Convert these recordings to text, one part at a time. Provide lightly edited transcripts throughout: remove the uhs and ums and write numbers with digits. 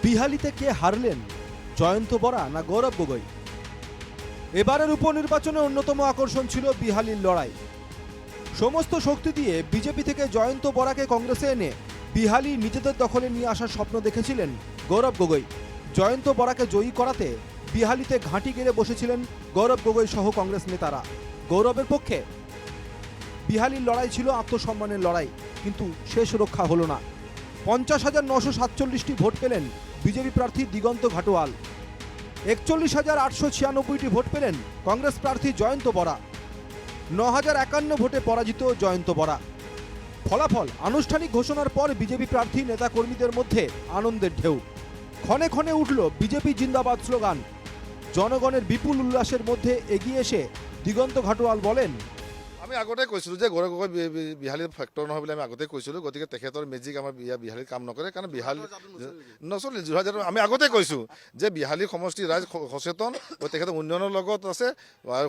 বিহালিতে কে হারলেন, জয়ন্ত বরা না গৌরব গগৈ? এবারের উপনির্বাচনে অন্যতম আকর্ষণ ছিল বিহালির লড়াই। সমস্ত শক্তি দিয়ে বিজেপি থেকে জয়ন্ত বরাকে কংগ্রেসে এনে বিহালি নিজেদের দখলে নিয়ে আসার স্বপ্ন দেখেছিলেন গৌরব গগৈ। জয়ন্ত বরাকে জয়ী করাতে বিহালিতে ঘাঁটি গেড়ে বসেছিলেন গৌরব গগৈ সহ কংগ্রেস নেতারা। গৌরবের পক্ষে বিহালির লড়াই ছিল আত্মসম্মানের লড়াই, কিন্তু শেষ রক্ষা হলো না। 50,947টি ভোট পেলেন বিজেপি প্রার্থী দিগন্ত ঘাটোয়াল। 41,896টি ভোট পেলেন কংগ্রেস প্রার্থী জয়ন্ত বরা। 9,051 ভোটে পরাজিত জয়ন্ত বরা। ফলাফল আনুষ্ঠানিক ঘোষণার পর বিজেপি প্রার্থী নেতাকর্মীদের মধ্যে আনন্দের ঢেউ। ক্ষণে ক্ষণে উঠল বিজেপি জিন্দাবাদ স্লোগান। জনগণের বিপুল উল্লাসের মধ্যে এগিয়ে এসে দিগন্ত ঘাটোয়াল বলেন, আমি আগতে কৈছিলো যে গৌৰৱ গগৈ বিহালীৰ ফেক্টৰ নহয় বুলি আমি আগতে কৈছিলো, গতিকে তেখেতৰ মেজিক আমাৰ বিহালীৰ কাম নকৰে, কাৰণ বিহালী নচলে। যোৰহাটত আমি আগতে কৈছো যে বিহালী সমষ্টি ৰাইজ সচেতন, তেখেতৰ উন্নয়নৰ লগত আছে,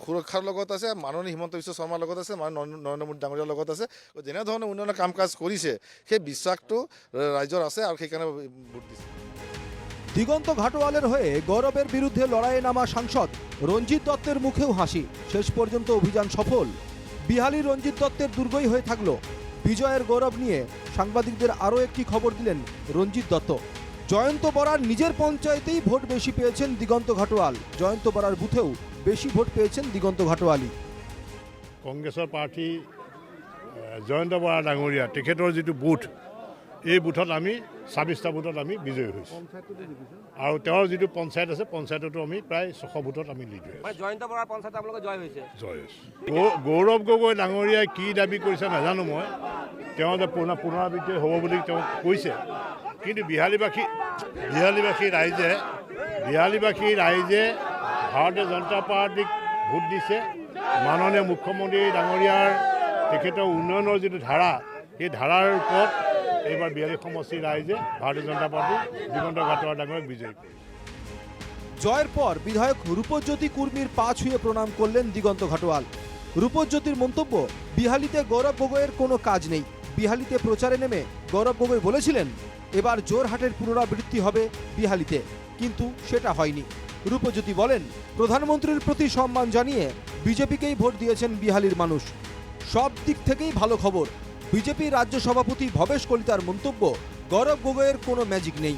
সুৰক্ষাৰ লগত আছে, মাননীয় হিমন্ত বিশ্ব শৰ্মাৰ লগত আছে, নৰেন্দ্ৰ মোদী ডাঙৰীয়াৰ লগত আছে। যেনেধৰণে উন্নয়নৰ কাম কাজ কৰিছে সেই বিশ্বাসটো ৰাইজৰ আছে, আৰু সেইকাৰণে ভোট দিছে। দিগন্ত ঘাটোয়ালের হয়ে গৌরবের বিরুদ্ধে লড়াইয়ে নামা সাংসদ রঞ্জিত দত্তের মুখেও হাসি। শেষ পর্যন্ত অভিযান সফল। বিহালি রঞ্জিত দত্তের দুর্গই হয়ে থাকলো। বিজয়ের গৌরব নিয়ে সাংবাদিকদের আরও একটি খবর দিলেন রঞ্জিত দত্ত। জয়ন্ত বরার নিজের পঞ্চায়েতেই ভোট বেশি পেয়েছেন দিগন্ত ঘাটোয়াল। জয়ন্ত বরার বুথেও বেশি ভোট পেয়েছেন দিগন্ত ঘাটোয়ালি। কংগ্ৰেছৰ প্ৰাৰ্থী জয়ন্ত বৰা ডাঙৰীয়া তেখেতৰ যিটো বুথ, এই বুথত আমি 26টা বুথত আমি বিজয়ী হৈছোঁ, আৰু তেওঁৰ যিটো পঞ্চায়ত আছে পঞ্চায়ততো আমি প্ৰায় 600 ভোটত আমি লিড হৈছোঁ। জয়ন্ত বৰাৰ পঞ্চায়ত আপোনালোকে জয় হৈছে? জয় হৈছে। গৌৰৱ গগৈ ডাঙৰীয়াই কি দাবী কৰিছে নাজানো মই, তেওঁ যে পুনৰাবৃত্তি হ'ব বুলি তেওঁ কৈছে, কিন্তু বিহালীবাসী ৰাইজে ভাৰতীয় জনতা পাৰ্টীক ভোট দিছে। মাননীয় মুখ্যমন্ত্ৰী ডাঙৰীয়াৰ তেখেতৰ উন্নয়নৰ যিটো ধাৰা, সেই ধাৰাৰ ওপৰত এইবাৰ বিহালী সমষ্টিৰ ৰাইজে ভাৰতীয় জনতা পাৰ্টি দিগন্ত ঘাটোয়াল ডাঙৰীয়াক বিজয়ী কৰে। জয়ের পর বিধায়ক রূপজ্যোতি কুর্মীর পা ছুঁয়ে প্রণাম করলেন দিগন্ত ঘাটোয়াল। রূপজ্যোতির মন্তব্য, বিহালিতে গৌরব গগৈয়ের কোনো কাজ নেই। বিহালিতে প্রচারে নেমে গৌরব গগৈ বলেছিলেন এবার জোরহাটের পুনরাবৃত্তি হবে বিহালিতে, কিন্তু সেটা হয়নি। রূপজ্যোতি বলেন, প্রধানমন্ত্রীর প্রতি সম্মান জানিয়ে বিজেপিকেই ভোট দিয়েছেন বিহালির মানুষ। সব দিক থেকেই ভালো খবর। বিজেপি ৰাজ্য সভাপতি ভৱেশ কলিতাৰ মন্তব্য, গৌৰৱ গগৈৰ কোনো মেজিক নেই।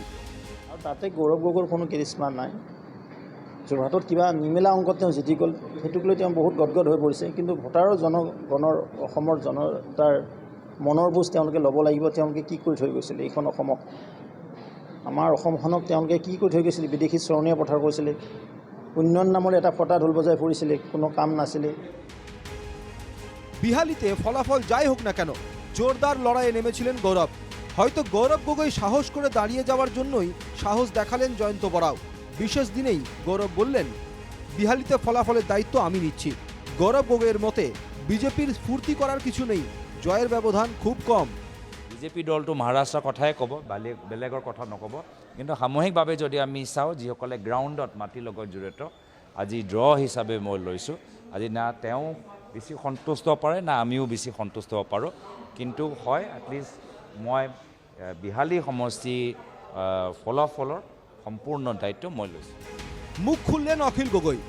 আৰু তাতে গৌৰৱ গগৈৰ কোনো কেৰিছমা নাই। যোৰহাটত কিবা নিমেলা অংকত তেওঁ জিতি গ'ল, সেইটোক লৈ তেওঁ বহুত গদগদ হৈ পৰিছে। কিন্তু ভোটাৰৰ জনগণৰ, অসমৰ জনতাৰ মনৰ বুজ তেওঁলোকে ল'ব লাগিব। তেওঁলোকে কি কৰি থৈ গৈছিলে এইখন অসমক, আমাৰ অসমখনক তেওঁলোকে কি কৰি থৈ গৈছিলে? বিদেশী চৰণীয়া পথাৰ কৰিছিলে, উন্নয়ন নামৰ এটা ফটা ঢোল বজাই ফুৰিছিলে, কোনো কাম নাছিলে। বিহালিতে ফলাফল যাই হোক না কেন জোরদার লড়াইয়ে নেমেছিলেন গৌরব। হয়তো গৌরব গগৈ সাহস করে দাঁড়িয়ে যাওয়ার জন্যই সাহস দেখালেন জয়ন্ত বরাও। বিশেষ দিনেই গৌরব বললেন, বিহালিতে ফলাফলের দায়িত্ব আমি নিচ্ছি। গৌরব গগৈয়ের মতে বিজেপির স্ফূর্তি করার কিছু নেই, জয়ের ব্যবধান খুব কম। বিজেপি দলটো মহাৰাষ্ট্ৰৰ কথাই ক'ব, বেলেগৰ কথা নক'ব। কিন্তু সামূহিকভাৱে যদি আমি চাওঁ, যিসকলে গ্ৰাউণ্ডত মাটিৰ লগত জড়িত, আজি ড্ৰ হিচাপে মই লৈছোঁ। আজি না তেওঁ বেছি সন্তুষ্ট পাৰে, না আমিও বেছি সন্তুষ্ট হ'ব পাৰোঁ। কিন্তু হয়, এটলিষ্ট মই বিহালী সমষ্টি ফলাফলৰ সম্পূৰ্ণ দায়িত্ব মই লৈছোঁ। মুখ খুললেন অখিল গগৈ।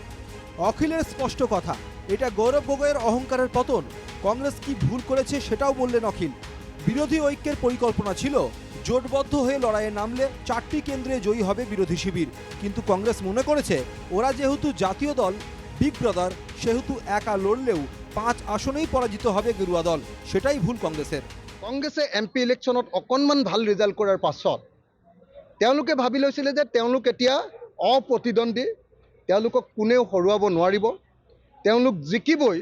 অখিলের স্পষ্ট কথা, এটা গৌরব গগৈয়ের অহংকারের পতন। কংগ্রেস কি ভুল করেছে সেটাও বললেন অখিল। বিরোধী ঐক্যের পরিকল্পনা ছিল জোটবদ্ধ হয়ে লড়াইয়ে নামলে 4টি কেন্দ্রে জয়ী হবে বিরোধী শিবির। কিন্তু কংগ্রেস মনে করেছে ওরা যেহেতু জাতীয় দল, বিগ ব্রাদার, সেহেতু একা লড়লেও 5 আসনেই পরাজিত হবে গেরুয়া দল। সেটাই ভুল কংগ্রেসের। কংগ্ৰেছে MP ইলেকশ্যনত অকণমান ভাল ৰিজাল্ট কৰাৰ পাছত তেওঁলোকে ভাবি লৈছিলে যে তেওঁলোক এতিয়া অপ্ৰতিদ্বন্দ্বী, তেওঁলোকক কোনেও হৰুৱাব নোৱাৰিব, তেওঁলোক জিকিবই,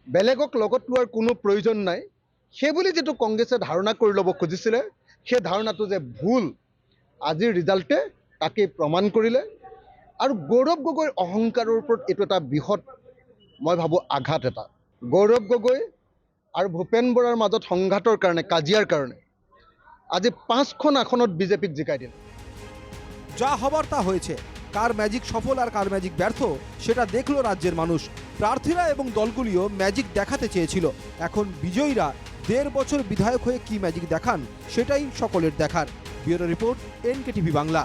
বেলেগক লগত লোৱাৰ কোনো প্ৰয়োজন নাই। সেইবুলি যিটো কংগ্ৰেছে ধাৰণা কৰি ল'ব খুজিছিলে, সেই ধাৰণাটো যে ভুল, আজিৰ ৰিজাল্টে তাকেই প্ৰমাণ কৰিলে। আৰু গৌৰৱ গগৈৰ অহংকাৰৰ ওপৰত এইটো এটা বৃহৎ, মই ভাবোঁ, আঘাত এটা। গৌৰৱ গগৈ আৰু ভূপেন বৰাৰ মাজত সংঘাতৰ কাৰণে, কাজিয়াৰ কাৰণে আজি 5খন আসনত বিজেপিক জিকাই দিল। যা হবার তা হয়েছে। কার ম্যাজিক সফল আর কার ম্যাজিক ব্যর্থ সেটা দেখলো রাজ্যের মানুষ। প্রার্থীরা এবং দলগুলিও ম্যাজিক দেখাতে চেয়েছিল। এখন বিজয়ীরা 1.5 বছর বিধায়ক হয়ে কি ম্যাজিক দেখান সেটাই সকলের দেখার। Bureau report, NKTV Bangla.